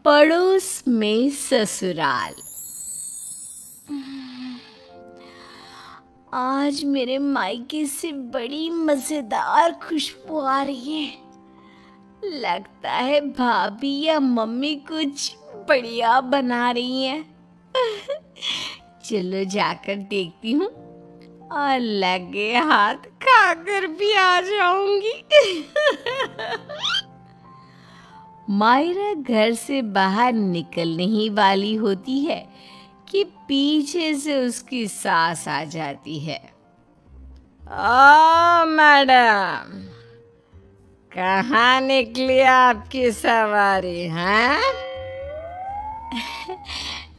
पड़ोस में ससुराल। आज मेरे मायके से बड़ी मजेदार खुशबू आ रही है। लगता है भाभी या मम्मी कुछ बढ़िया बना रही हैं। चलो जाकर देखती हूँ और लगे हाथ खाकर भी आ जाऊंगी। मायरा घर से बाहर निकलने ही वाली होती है कि पीछे से उसकी सास आ जाती है। ओ मैडम, कहाँ निकली आपकी सवारी हैं?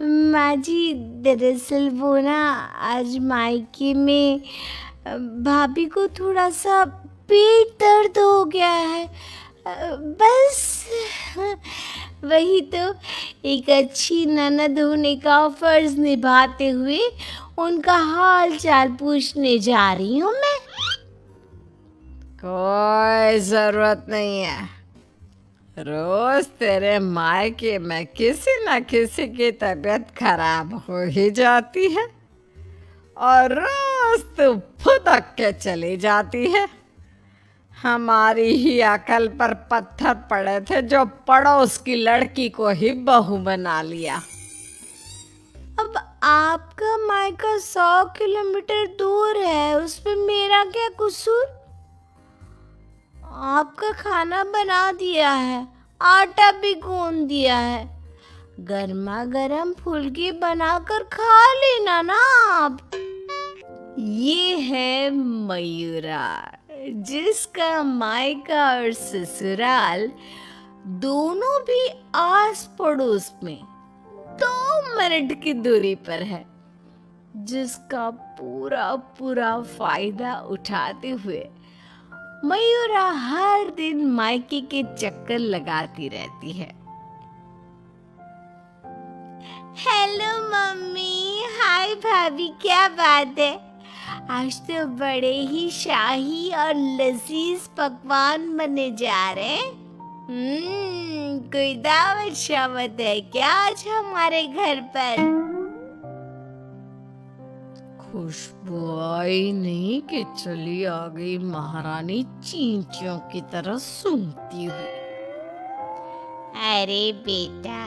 माँ जी, दरअसल वो ना आज मायके में भाभी को थोड़ा सा पेट दर्द हो गया है। बस वही तो एक अच्छी ननद होने का फर्ज निभाते हुए उनका हाल चाल पूछने जा रही हूँ मैं। कोई जरूरत नहीं है, रोज तेरे मायके में किसी न किसी की तबीयत खराब हो ही जाती है और रोज तू फुदक के चली जाती है। हमारी ही अकल पर पत्थर पड़े थे जो पड़ोस की लड़की को ही बहू बना लिया। अब आपका मायका 100 किलोमीटर दूर है, उसमें मेरा क्या कसूर? आपका खाना बना दिया है, आटा भी गूंद दिया है, गर्मा गर्म फुल्की बनाकर खा लेना ना आप। ये है मयूरा, जिसका मायका और ससुराल दोनों भी आस पड़ोस में 2 मिनट की दूरी पर है, जिसका पूरा पूरा फायदा उठाते हुए मयूरा हर दिन मायके के चक्कर लगाती रहती है। हेलो मम्मी, हाय भाभी, क्या बात है? आज तो बड़े ही शाही और लजीज पकवान बने जा रहे हैं। कोई दावत शावत है क्या आज हमारे घर पर? खुशबू आई नहीं कि चली आ गई महारानी चींटियों की तरह सूंघती हुई। अरे बेटा,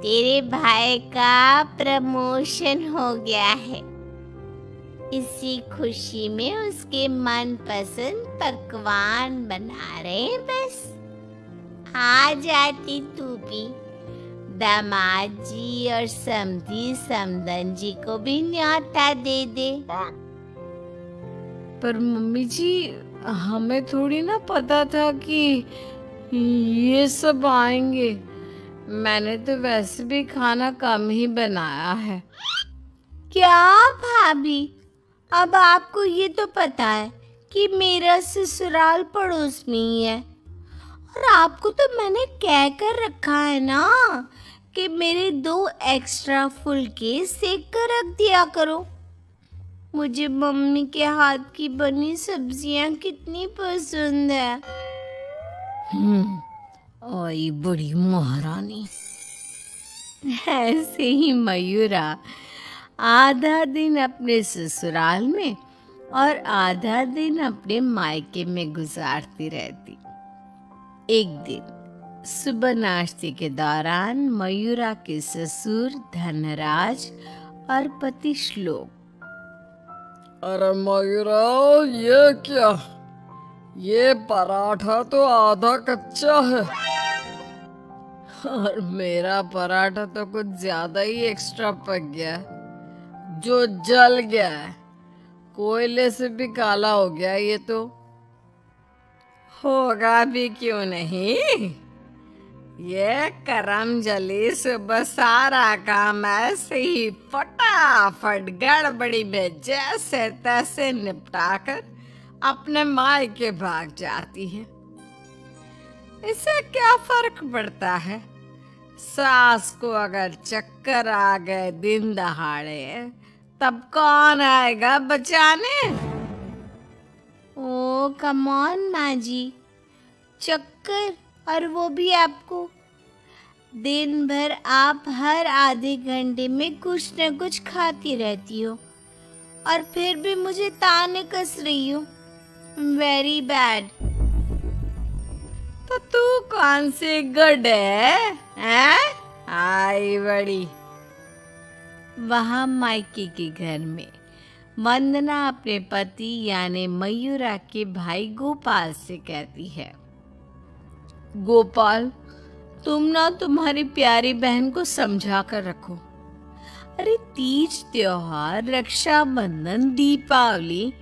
तेरे भाई का प्रमोशन हो गया है, इसी खुशी में उसके मनपसंद पकवान बना रहे हैं। बस आ जाती तू भी, दामाद जी और समधी समधन जी को भी न्योता दे दे। पर मम्मी जी, हमें थोड़ी ना पता था कि ये सब आएंगे। मैंने तो वैसे भी खाना कम ही बनाया है। क्या भाभी, अब आपको ये तो पता है कि मेरा ससुराल पड़ोस में ही है, और आपको तो मैंने कह कर रखा है ना कि मेरे 2 एक्स्ट्रा फुलके सेक कर रख दिया करो। मुझे मम्मी के हाथ की बनी सब्जियां कितनी पसंद है। आई बड़ी महारानी। ऐसे ही मयूरा आधा दिन अपने ससुराल में और आधा दिन अपने मायके में गुजारती रहती। एक दिन सुबह नाश्ते के दौरान मयूरा के ससुर धनराज और पति श्लोक, अरे मयूरा, ये क्या? ये पराठा तो आधा कच्चा है और मेरा पराठा तो कुछ ज्यादा ही एक्स्ट्रा पक गया, जो जल गया है, कोयले से भी काला हो गया। ये तो होगा भी क्यों नहीं, ये करम जली सुबह सारा काम ऐसे ही फटाफट गड़बड़ी में जैसे तैसे निपटाकर अपने मायके भाग जाती है। इससे क्या फर्क पड़ता है? सास को अगर चक्कर आ गए दिन दहाड़े, तब कौन आएगा बचाने? ओ कम ऑन माँ जी, चक्कर, और वो भी आपको? दिन भर आप हर आधे घंटे में कुछ न कुछ खाती रहती हो और फिर भी मुझे ताने कस रही हो। Very bad. तो तू कौन सी गुड है, हैं? आई बड़ी। वहाँ मायके के घर में वंदना अपने पति यानी मयूरा के भाई गोपाल से कहती है, गोपाल, तुम ना तुम्हारी प्यारी बहन को समझा कर रखो। अरे तीज त्योहार, रक्षाबंधन, दीपावली,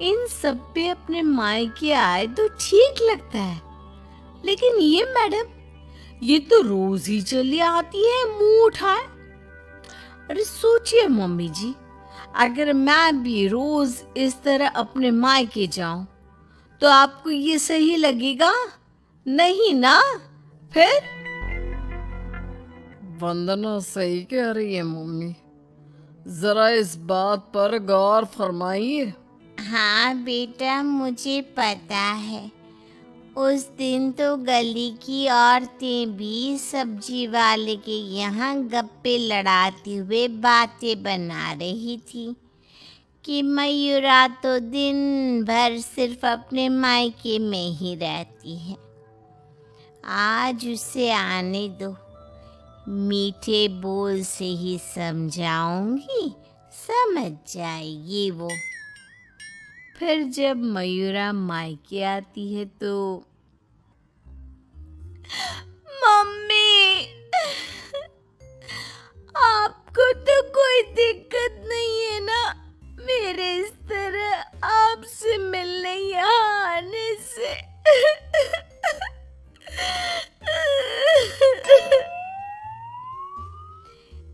इन सब पे अपने मायके आए तो ठीक लगता है, लेकिन ये मैडम, ये तो रोज ही चली आती है मुंह उठाए। अरे सोचिए मम्मी जी, अगर मैं भी रोज इस तरह अपने मायके जाऊं तो आपको ये सही लगेगा? नहीं ना? फिर वंदना सही कह रही है मम्मी, जरा इस बात पर गौर फरमाइए। हाँ बेटा, मुझे पता है। उस दिन तो गली की औरतें भी सब्जी वाले के यहाँ गप्पे लड़ाते हुए बातें बना रही थी कि मयूरा तो दिन भर सिर्फ अपने मायके में ही रहती है। आज उसे आने दो, मीठे बोल से ही समझाऊंगी, समझ जाएगी वो। फिर जब मयूरा मायके आती है तो मम्मी, आपको तो कोई दिक्कत नहीं है ना मेरे इस तरह आपसे मिलने यहाँ आने से?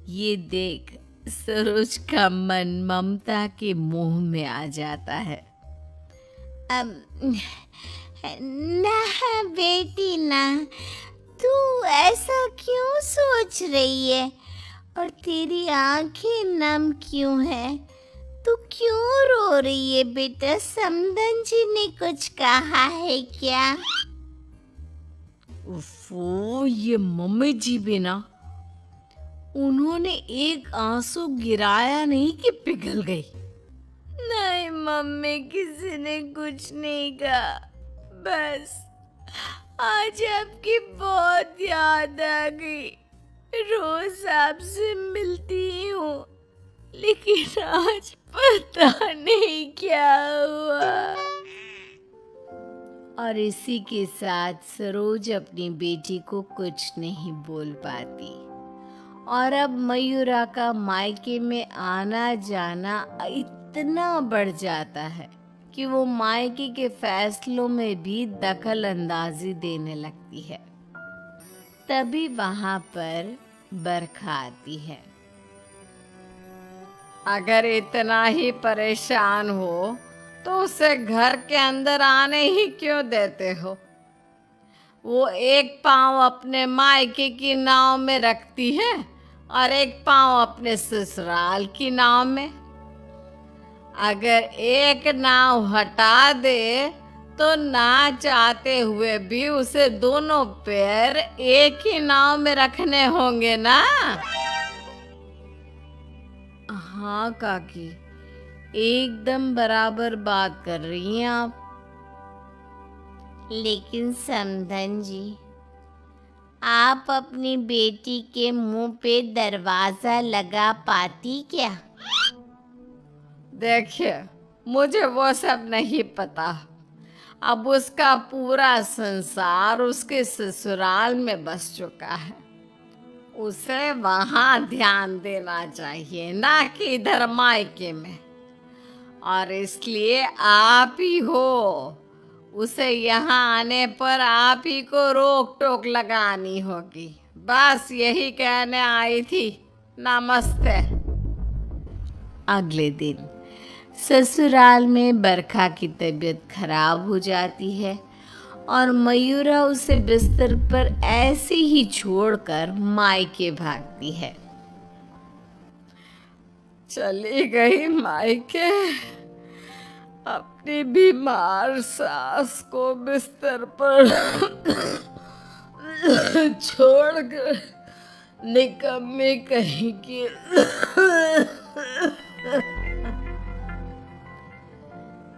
ये देख सरोज का मन ममता के मुंह में आ जाता है। ना बेटी ना, तू ऐसा क्यों सोच रही है और तेरी आंखें नम क्यों है? तू क्यों रो रही है बेटा? समधन जी ने कुछ कहा है क्या? उफ़ो, ये मम्मी जी भी ना, उन्होंने एक आंसू गिराया नहीं कि पिघल गई। नहीं मम्मी, किसी ने कुछ नहीं कहा, बस आज आपकी बहुत याद आ गई। रोज आपसे मिलती हूँ, लेकिन आज पता नहीं क्या हुआ। और इसी के साथ सरोज अपनी बेटी को कुछ नहीं बोल पाती। और अब मयूरा का मायके में आना जाना इतना बढ़ जाता है कि वो मायके के फैसलों में भी दखल अंदाजी देने लगती है। तभी वहां पर बरखा आती है। अगर इतना ही परेशान हो तो उसे घर के अंदर आने ही क्यों देते हो? वो एक पाँव अपने मायके की नाव में रखती है और एक पाँव अपने ससुराल की नाव में। अगर एक नाव हटा दे तो ना चाहते हुए भी उसे दोनों पैर एक ही नाव में रखने होंगे ना? हाँ काकी, एकदम बराबर बात कर रही हैं आप। लेकिन समधन जी, आप अपनी बेटी के मुंह पे दरवाजा लगा पाती क्या? देखिए, मुझे वो सब नहीं पता। अब उसका पूरा संसार उसके ससुराल में बस चुका है। उसे वहां ध्यान देना चाहिए, ना कि इधर मायके में। और इसलिए आप ही हो, उसे यहाँ आने पर आप ही को रोक टोक लगानी होगी। बस यही कहने आई थी। नमस्ते। अगले दिन ससुराल में बरखा की तबीयत खराब हो जाती है और मयूरा उसे बिस्तर पर ऐसे ही छोड़कर मायके भागती है। चली गई मायके, अपनी बीमार सास को बिस्तर पर छोड़ कर। निकम्मे कहीं की।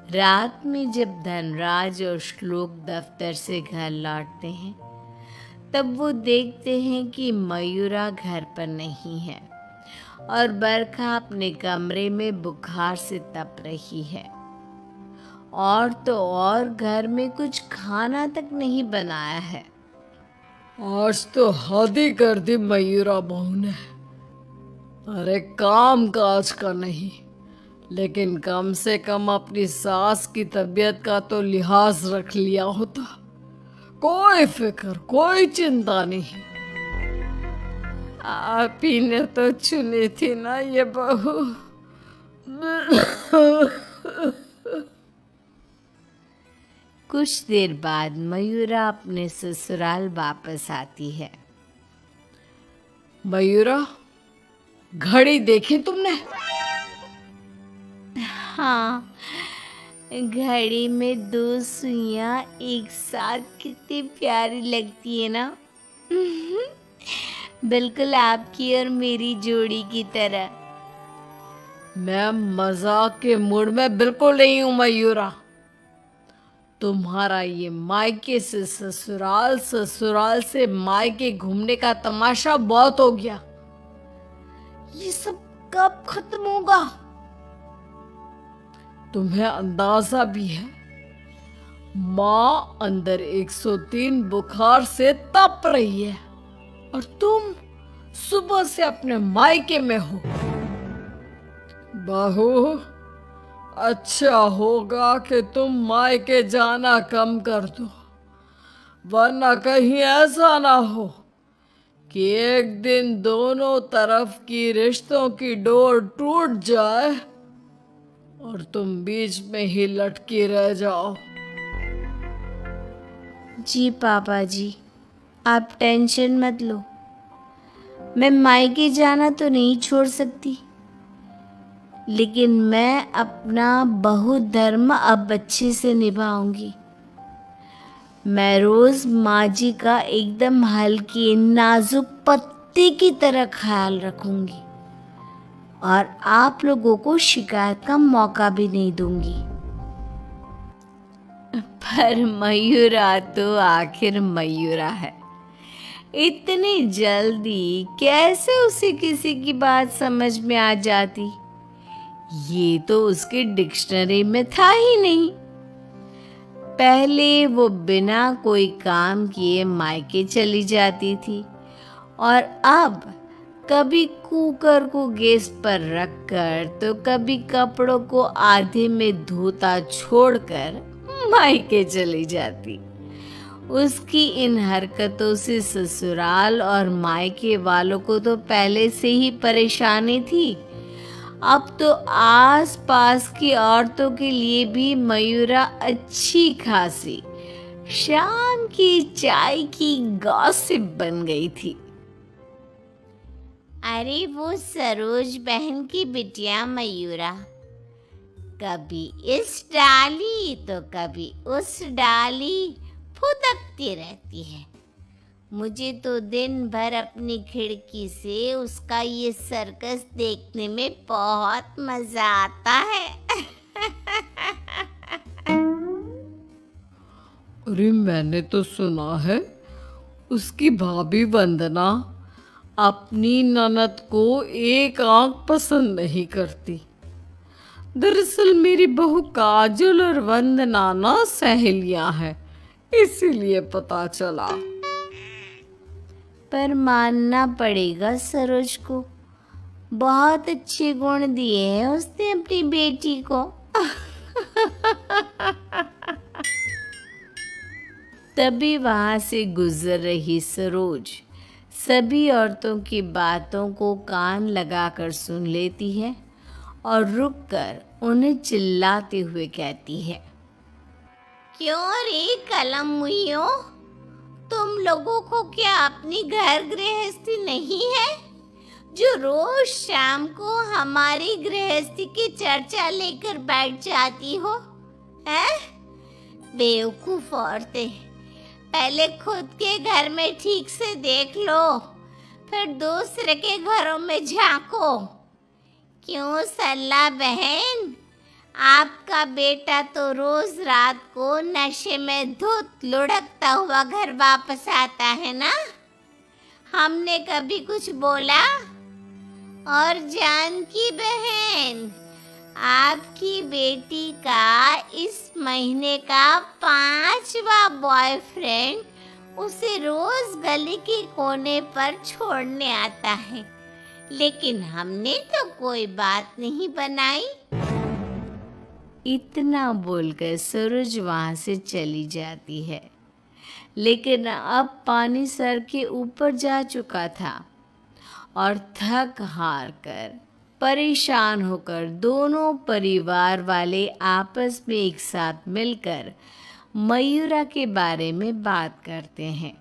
रात में जब धनराज और श्लोक दफ्तर से घर लौटते हैं तब वो देखते हैं कि मयूरा घर पर नहीं है और बरखा अपने कमरे में बुखार से तप रही है। और तो और घर में कुछ खाना तक नहीं बनाया है। आज तो हद ही कर दी मयूरा बहू ने। अरे काम काज का नहीं, लेकिन कम से कम अपनी सास की तबीयत का तो लिहाज रख लिया होता। कोई फिक्र, कोई चिंता नहीं। आप ही ने तो चुनी थी ना ये बहू। कुछ देर बाद मयूरा अपने ससुराल वापस आती है। मयूरा, घड़ी देखी तुमने? हाँ, घड़ी में 2 सुइयां एक साथ कितनी प्यारी लगती है ना। बिल्कुल आपकी और मेरी जोड़ी की तरह। मैं मजाक के मूड में बिल्कुल नहीं हूं मयूरा। तुम्हारा ये मायके से ससुराल, ससुराल से मायके घूमने का तमाशा बहुत हो गया। ये सब कब खत्म होगा? तुम्हें अंदाजा भी है, माँ अंदर 103 बुखार से तप रही है और तुम सुबह से अपने मायके में हो। बहू, अच्छा होगा कि तुम मायके जाना कम कर दो, वरना कहीं ऐसा ना हो कि एक दिन दोनों तरफ की रिश्तों की डोर टूट जाए और तुम बीच में ही लटकी रह जाओ। जी पापा जी, आप टेंशन मत लो। मैं मायके जाना तो नहीं छोड़ सकती, लेकिन मैं अपना बहु धर्म अब अच्छे से निभाऊंगी। मैं रोज माँ जी का एकदम हल्की नाजुक पत्ते की तरह ख्याल रखूंगी और आप लोगों को शिकायत का मौका भी नहीं दूंगी। पर मयूरा तो आखिर मयूरा है। इतनी जल्दी कैसे उसे किसी की बात समझ में आ जाती? ये तो उसकी डिक्शनरी में था ही नहीं। पहले वो बिना कोई काम किए मायके चली जाती थी और अब कभी कुकर को गैस पर रखकर तो कभी कपड़ों को आधे में धोता छोड़कर मायके चली जाती। उसकी इन हरकतों से ससुराल और मायके वालों को तो पहले से ही परेशानी थी। अब तो आस पास की औरतों के लिए भी मयूरा अच्छी खासी शाम की चाय की गॉसिप बन गई थी। अरे वो सरोज बहन की बिटिया मयूरा कभी इस डाली तो कभी उस डाली फुदकती रहती है। मुझे तो दिन भर अपनी खिड़की से उसका ये सर्कस देखने में बहुत मजा आता है। अरे मैंने तो सुना है उसकी भाभी वंदना अपनी ननद को एक आंख पसंद नहीं करती। दरअसल मेरी बहू काजल और वंदना ना सहेलियां हैं, इसीलिए पता चला। पर मानना पड़ेगा सरोज को, बहुत अच्छे गुण दिए हैं उसने अपनी बेटी को। तभी वहां से गुजर रही सरोज सभी औरतों की बातों को कान लगाकर सुन लेती है और रुककर उन्हें चिल्लाते हुए कहती है, क्यों रे कलम मुइयो, तुम लोगों को क्या अपनी घर गृहस्थी नहीं है जो रोज शाम को हमारी गृहस्थी की चर्चा लेकर बैठ जाती हो? हैं? बेवकूफ औरतें, पहले खुद के घर में ठीक से देख लो, फिर दूसरे के घरों में झांको। क्यों सल्ला बहन, आपका बेटा तो रोज रात को नशे में धुत लुढ़कता हुआ घर वापस आता है ना? हमने कभी कुछ बोला? और जानकी बहन, आपकी बेटी का इस महीने का 5वां बॉयफ्रेंड उसे रोज गली के कोने पर छोड़ने आता है, लेकिन हमने तो कोई बात नहीं बनाई। इतना बोलकर सूरज वहां से चली जाती है, लेकिन अब पानी सर के ऊपर जा चुका था और थक हार कर परेशान होकर दोनों परिवार वाले आपस में एक साथ मिलकर मयूरा के बारे में बात करते हैं।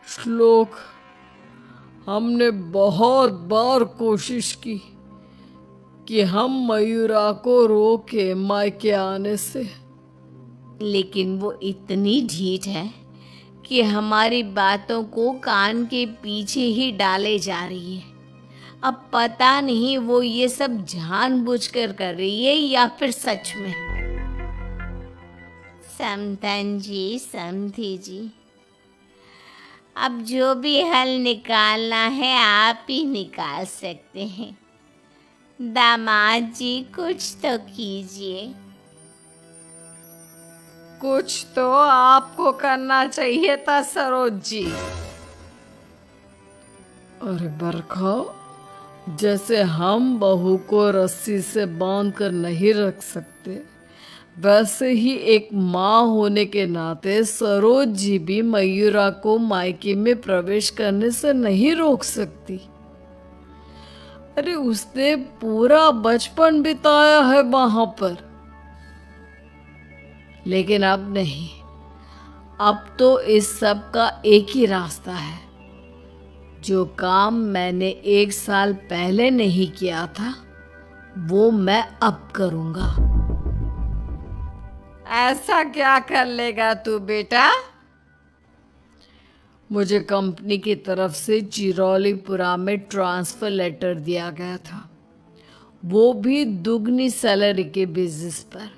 श्लोक, हमने बहुत बार कोशिश की कि हम मयूरा को रोके मायके आने से, लेकिन वो इतनी ढीठ है कि हमारी बातों को कान के पीछे ही डाले जा रही है। अब पता नहीं वो ये सब जानबूझकर कर रही है या फिर सच में। समधन जी, समधी जी, अब जो भी हल निकालना है आप ही निकाल सकते हैं। दामाद जी, कुछ तो कीजिए। कुछ तो आपको करना चाहिए था सरोज जी। अरे बरखा, जैसे हम बहू को रस्सी से बांध कर नहीं रख सकते, वैसे ही एक माँ होने के नाते सरोज जी भी मयूरा को मायके में प्रवेश करने से नहीं रोक सकती। अरे उसने पूरा बचपन बिताया है वहां पर। लेकिन अब नहीं, अब तो इस सब का एक ही रास्ता है। जो काम मैंने 1 साल पहले नहीं किया था, वो मैं अब करूंगा। ऐसा क्या कर लेगा तू बेटा? मुझे कंपनी की तरफ से चिरौलीपुरा में ट्रांसफर लेटर दिया गया था, वो भी दुगनी सैलरी के बेसिस पर।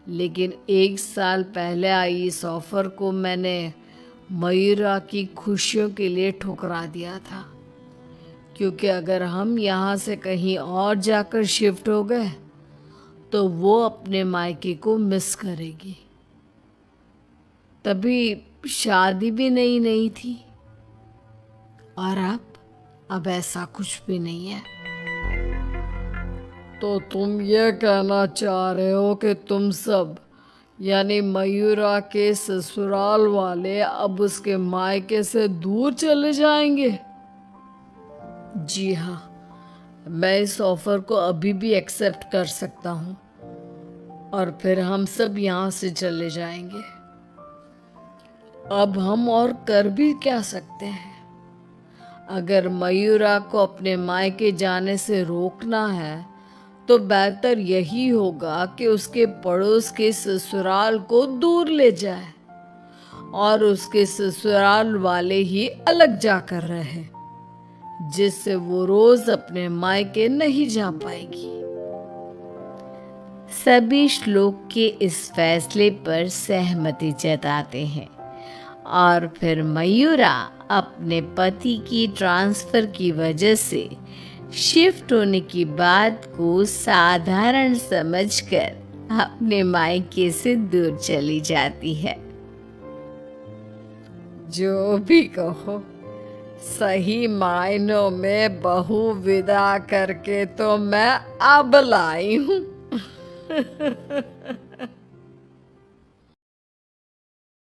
लेकिन 1 साल पहले आई इस ऑफर को मैंने मयूरा की खुशियों के लिए ठुकरा दिया था, क्योंकि अगर हम यहाँ से कहीं और जाकर शिफ्ट हो गए तो वो अपने मायके को मिस करेगी। तभी शादी भी नहीं थी, और अब ऐसा कुछ भी नहीं है। तो तुम ये कहना चाह रहे हो कि तुम सब, यानी मयूरा के ससुराल वाले, अब उसके मायके से दूर चले जाएंगे? जी हाँ, मैं इस ऑफर को अभी भी एक्सेप्ट कर सकता हूँ और फिर हम सब यहाँ से चले जाएंगे। अब हम और कर भी क्या सकते हैं? अगर मयूरा को अपने मायके जाने से रोकना है तो बेहतर यही होगा कि उसके पड़ोस के ससुराल को दूर ले जाए और उसके ससुराल वाले ही अलग जाकर रहे, जिससे वो रोज अपने मायके नहीं जा पाएगी। सभी श्लोक के इस फैसले पर सहमति जताते हैं और फिर मयूरा अपने पति की ट्रांसफर की वजह से शिफ्ट होने की बात को साधारण समझकर अपने मायके से दूर चली जाती है। जो भी कहो, सही मायनों में बहू विदा करके तो मैं अब लाई हूँ।